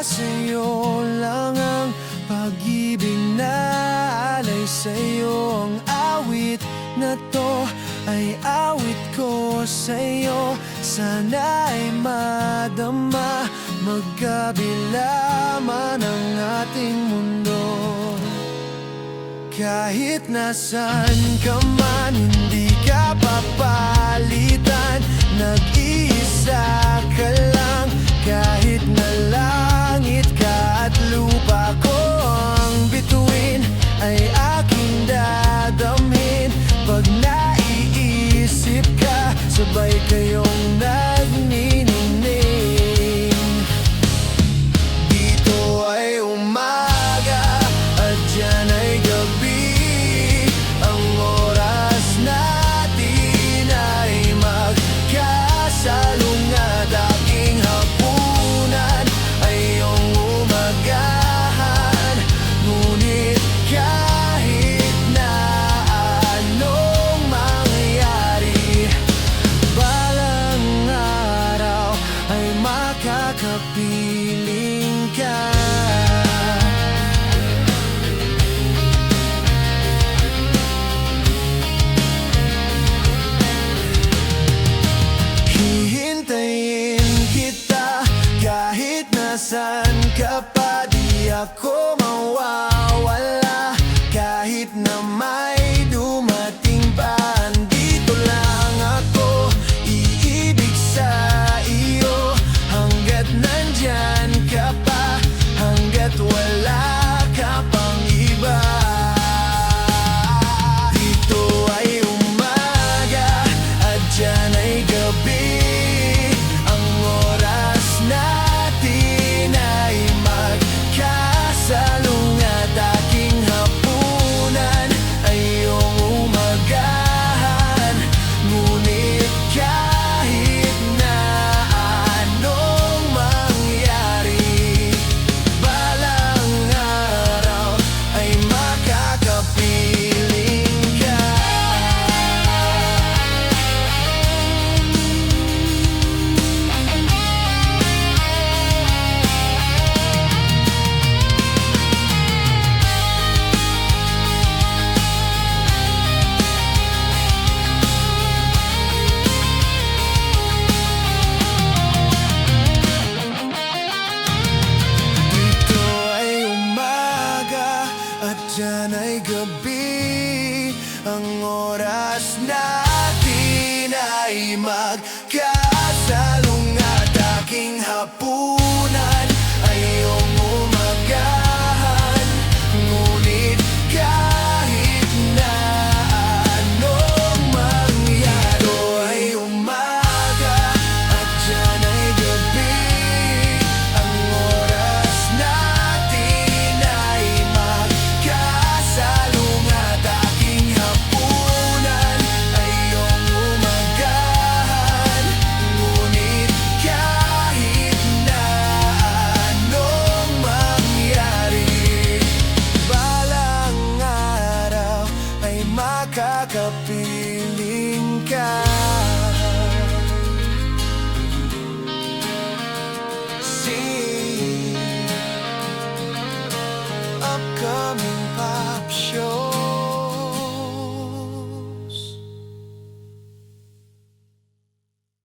sa'yo lang ang pag-ibig na alay sa'yo. Ang awit na to ay awit ko sa'yo. Sana'y madama, magkabila man ang ating mundo. Kahit nasan ka man, hindi ka papalitan. Nag-iisa ka lang, kahit na langit ka at lupa ko ang bituin, ay aking dadamhin. Pag naiisip ka, sabay kayong nagniningning. Dito ay umaga at dyan ay gabi. Ang oras natin ay magkasalungat. Aking hapunan ay iyong umagahan. Ngunit kahit na anong mangyari, balang araw ay makakapiling ka. Hihintayin kita kahit nasan ka pa. Di ako mawawala kahit na may dumating pa. Andito lang ako, iibig sa iyo. Hanggat nandyan ka pa, hanggat wala ka pang iba. Dito ay umaga at dyan ay gabi. Ang oras natin ay magkasalungat. Aking hapunan ay iyong umagahan. Ngunit kahit na anong mangyari, balang araw ay makakapiling ka. Dito ay umaga at dyan ay gabi. Ang oras natin ay magkasalungat. Aking hapunan ay iyong umagahan. Ngunit kahit na anong mangyari, ito ay umaga at dyan ay gabi. Ang oras natin ay magkasalungat. Aking hapunan ay iyong umagahan. Ngunit kahit na anong mangyari, balang araw ay makakapiling ka. See upcoming